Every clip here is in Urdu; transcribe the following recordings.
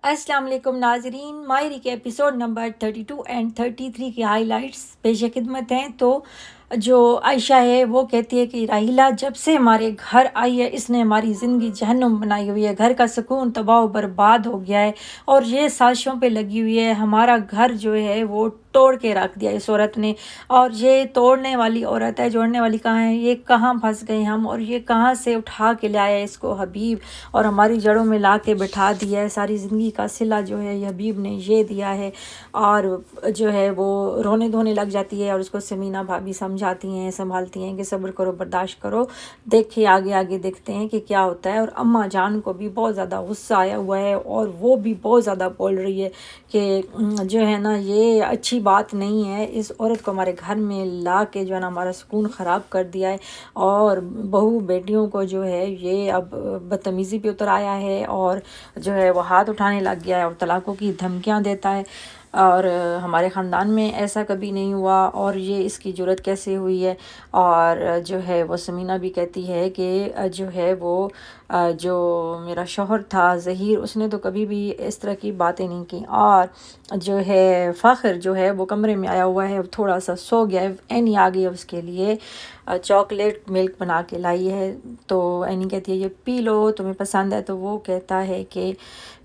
السلام علیکم ناظرین، ماہری کے ایپیسوڈ نمبر 32 اینڈ 33 کی ہائی لائٹس پیش خدمت ہیں۔ تو جو عائشہ ہے وہ کہتی ہے کہ راحیلہ جب سے ہمارے گھر آئی ہے اس نے ہماری زندگی جہنم بنائی ہوئی ہے، گھر کا سکون تباہ و برباد ہو گیا ہے اور یہ سازشوں پہ لگی ہوئی ہے، ہمارا گھر جو ہے وہ توڑ کے رکھ دیا اس عورت نے، اور یہ توڑنے والی عورت ہے، جوڑنے والی کہاں ہے، یہ کہاں پھنس گئے ہم، اور یہ کہاں سے اٹھا کے لایا ہے اس کو حبیب اور ہماری جڑوں میں لا کے بٹھا دیا ہے۔ ساری زندگی کا صلہ جو ہے یہ حبیب نے یہ دیا ہے، اور جو ہے وہ رونے دھونے لگ جاتی ہے اور اس کو سمینہ بھابی سمجھاتی ہیں، سنبھالتی ہیں کہ صبر کرو، برداشت کرو، دیکھیں آگے آگے دیکھتے ہیں کہ کیا ہوتا ہے۔ اور اماں جان کو بھی بہت زیادہ غصہ آیا ہوا ہے اور وہ بھی بہت زیادہ بول رہی ہے کہ جو ہے نا یہ اچھی بات نہیں ہے، اس عورت کو ہمارے گھر میں لا کے جو ہے نا ہمارا سکون خراب کر دیا ہے، اور بہو بیٹیوں کو جو ہے یہ اب بدتمیزی پہ اتر آیا ہے اور جو ہے وہ ہاتھ اٹھانے لگ گیا ہے اور طلاقوں کی دھمکیاں دیتا ہے، اور ہمارے خاندان میں ایسا کبھی نہیں ہوا اور یہ اس کی جرت کیسے ہوئی ہے۔ اور جو ہے وہ سمینہ بھی کہتی ہے کہ جو ہے وہ جو میرا شوہر تھا ظہیر، اس نے تو کبھی بھی اس طرح کی باتیں نہیں کی، اور جو ہے فخر جو ہے وہ کمرے میں آیا ہوا ہے، تھوڑا سا سو گیا ہے، اینی آ گئی ہے اس کے لیے چاکلیٹ ملک بنا کے لائی ہے، تو اینی کہتی ہے یہ پی لو تمہیں پسند ہے، تو وہ کہتا ہے کہ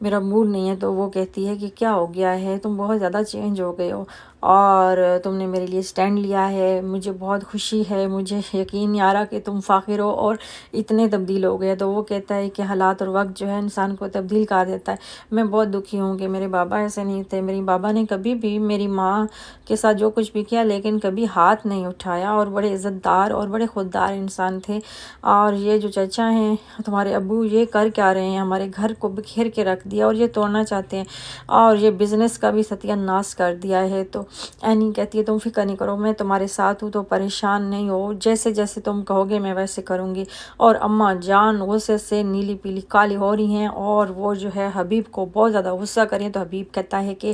میرا موڈ نہیں ہے، تو وہ کہتی ہے کہ کیا ہو گیا ہے، تم بہت زیادہ چینج ہو گئے ہو اور تم نے میرے لیے سٹینڈ لیا ہے، مجھے بہت خوشی ہے، مجھے یقین نہیں آ رہا کہ تم فاخر ہو اور اتنے تبدیل ہو گئے۔ تو وہ کہتا ہے کہ حالات اور وقت جو ہے انسان کو تبدیل کر دیتا ہے، میں بہت دکھی ہوں کہ میرے بابا ایسے نہیں تھے، میری بابا نے کبھی بھی میری ماں کے ساتھ جو کچھ بھی کیا لیکن کبھی ہاتھ نہیں اٹھایا، اور بڑے عزت دار اور بڑے خوددار انسان تھے، اور یہ جو چچا ہیں تمہارے ابو یہ کر کیا رہے ہیں، ہمارے گھر کو بکھیر کے رکھ دیا اور یہ توڑنا چاہتے ہیں اور یہ بزنس کا بھی ستیہ ناش کر دیا ہے۔ تو اینی کہتی ہے تم فکر نہیں کرو، میں تمہارے ساتھ ہوں، تو پریشان نہیں ہو، جیسے جیسے تم کہو گے میں ویسے کروں گی۔ اور اماں جان غصے سے نیلی پیلی کالی ہو رہی ہیں اور وہ جو ہے حبیب کو بہت زیادہ غصہ کریں، تو حبیب کہتا ہے کہ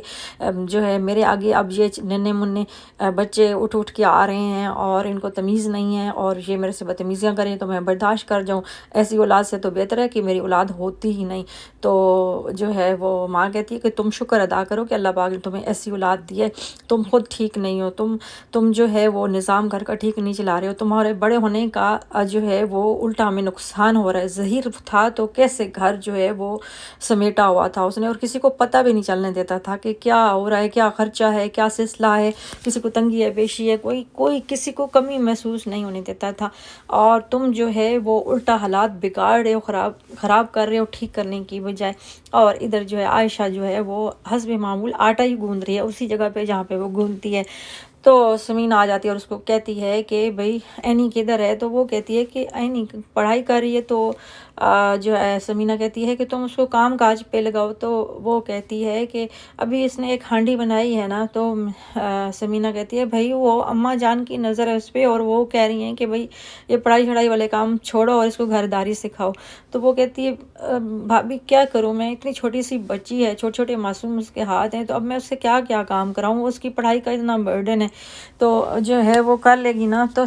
جو ہے میرے آگے اب یہ ننے منے بچے اٹھ اٹھ کے آ رہے ہیں اور ان کو تمیز نہیں ہے اور یہ میرے سے بدتمیزیاں کریں تو میں برداشت کر جاؤں، ایسی اولاد سے تو بہتر ہے کہ میری اولاد ہوتی ہی نہیں۔ تو جو ہے وہ ماں کہتی ہے کہ تم شکر ادا کرو کہ اللہ پاک نے تمہیں ایسی اولاد دی ہے، تم خود ٹھیک نہیں ہو، تم جو ہے وہ نظام گھر کا ٹھیک نہیں چلا رہے ہو، تمہارے بڑے ہونے کا جو ہے وہ الٹا ہمیں نقصان ہو رہا ہے۔ ظہیر تھا تو کیسے گھر جو ہے وہ سمیٹا ہوا تھا اس نے، اور کسی کو پتہ بھی نہیں چلنے دیتا تھا کہ کیا ہو رہا ہے، کیا خرچہ ہے، کیا سلسلہ ہے، کسی کو تنگی ہے بیشی ہے، کوئی کسی کو کمی محسوس نہیں ہونے دیتا تھا، اور تم جو ہے وہ الٹا حالات بگاڑ رہے ہو، خراب کر رہے ہو ٹھیک کرنے کی بجائے۔ اور ادھر جو ہے عائشہ جو ہے وہ حسب معمول آٹا ہی گوندھ رہی ہے اسی جگہ پہ جہاں پہ وہ گوندھتی ہے۔ تو سمینہ آ جاتی ہے اور اس کو کہتی ہے کہ بھئی اینی کدھر ہے، تو وہ کہتی ہے کہ اینی پڑھائی کر رہی ہے، تو جو ہے سمینہ کہتی ہے کہ تم اس کو کام کاج پہ لگاؤ، تو وہ کہتی ہے کہ ابھی اس نے ایک ہانڈی بنائی ہے نا، تو سمینہ کہتی ہے بھئی وہ اماں جان کی نظر ہے اس پہ اور وہ کہہ رہی ہیں کہ بھئی یہ پڑھائی چھڑائی والے کام چھوڑو اور اس کو گھرداری سکھاؤ۔ تو وہ کہتی ہے بھابھی کیا کروں میں، اتنی چھوٹی سی بچی ہے، چھوٹے چھوٹے معصوم اس کے ہاتھ ہیں، تو اب میں اس سے کیا کیا کام کراؤں، اس کی پڑھائی کا اتنا برڈن ہے، تو جو ہے وہ کر لے گی نا۔ تو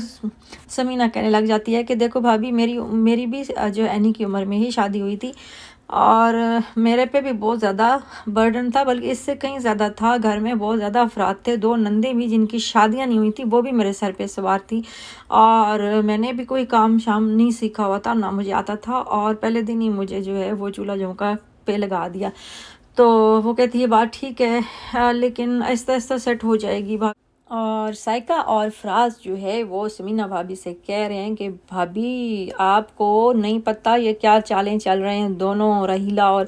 سمینہ کہنے لگ جاتی ہے کہ دیکھو بھابھی میری بھی جو اینی کی عمر میں ہی شادی ہوئی تھی اور میرے پہ بھی بہت زیادہ برڈن تھا، بلکہ اس سے کہیں زیادہ تھا، گھر میں بہت زیادہ افراد تھے، 2 نندیں بھی جن کی شادیاں نہیں ہوئی تھیں وہ بھی میرے سر پہ سوار تھی، اور میں نے بھی کوئی کام شام نہیں سیکھا ہوا تھا، نہ مجھے آتا تھا، اور پہلے دن ہی مجھے جو ہے وہ چولہا جھونکا پہ لگا دیا۔ تو وہ کہتی ہے بات ٹھیک ہے لیکن آہستہ آہستہ سیٹ ہو جائے گی۔ اور سائقہ اور فراز جو ہے وہ سمینہ بھابھی سے کہہ رہے ہیں کہ بھابھی آپ کو نہیں پتہ یہ کیا چالیں چل رہے ہیں دونوں، راحیلہ اور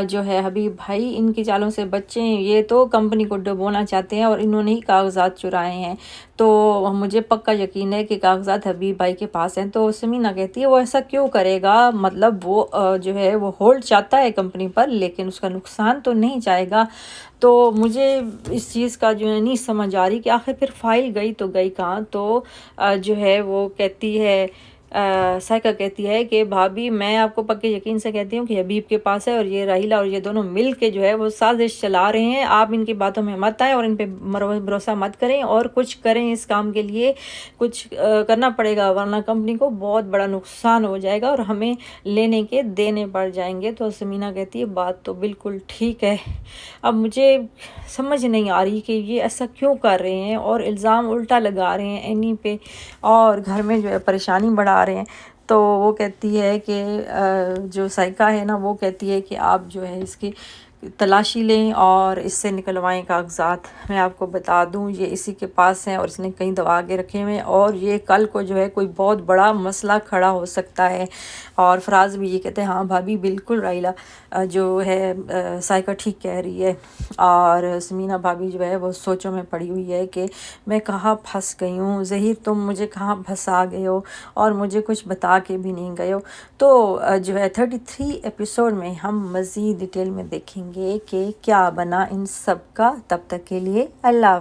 جو ہے حبیب بھائی، ان کی چالوں سے بچیں، یہ تو کمپنی کو ڈبونا چاہتے ہیں اور انہوں نے ہی کاغذات چرائے ہیں، تو مجھے پکا یقین ہے کہ کاغذات حبیب بھائی کے پاس ہیں۔ تو سمینہ کہتی ہے وہ ایسا کیوں کرے گا، مطلب وہ جو ہے وہ ہولڈ چاہتا ہے کمپنی پر لیکن اس کا نقصان تو نہیں چاہے گا۔ تو مجھے اس چیز کا جو ہے نہیں سمجھ آ رہی کہ آخر پھر فائل گئی تو گئی کہاں۔ تو جو ہے وہ کہتی ہے سائقہ کہتی ہے کہ بھابھی میں آپ کو پکے یقین سے کہتی ہوں کہ حبیب کے پاس ہے، اور یہ راحیلہ اور یہ دونوں مل کے جو ہے وہ سازش چلا رہے ہیں، آپ ان کی باتوں میں مت آئیں اور ان پہ بھروسہ مت کریں، اور کچھ کریں اس کام کے لیے، کچھ کرنا پڑے گا ورنہ کمپنی کو بہت بڑا نقصان ہو جائے گا اور ہمیں لینے کے دینے پڑ جائیں گے۔ تو سمینہ کہتی ہے بات تو بالکل ٹھیک ہے، اب مجھے سمجھ نہیں آ رہی کہ یہ ایسا کیوں کر رہے ہیں اور الزام الٹا لگا رہے ہیں اینی پہ اور گھر میں جو ہے پریشانی بڑھا رہے ہیں۔ تو وہ کہتی ہے کہ جو سائقہ ہے نا وہ کہتی ہے کہ آپ جو ہے اس کی تلاشی لیں اور اس سے نکلوائیں کاغذات، میں آپ کو بتا دوں یہ اسی کے پاس ہیں اور اس نے کئی دبا کے رکھے ہوئے ہیں اور یہ کل کو جو ہے کوئی بہت بڑا مسئلہ کھڑا ہو سکتا ہے۔ اور فراز بھی یہ کہتے ہیں ہاں بھابھی بالکل راحیلہ جو ہے سائقہ ٹھیک کہہ رہی ہے، اور سمینہ بھابھی جو ہے وہ سوچوں میں پڑی ہوئی ہے کہ میں کہاں پھنس گئی ہوں، ظہیر تم مجھے کہاں پھنسا گئے ہو اور مجھے کچھ بتا کے بھی نہیں گئے ہو۔ تو جو ہے 33 ایپیسوڈ میں ہم مزید ڈیٹیل میں دیکھیں گے کہ کیا بنا ان سب کا۔ تب تک کے لیے اللہ حافظ۔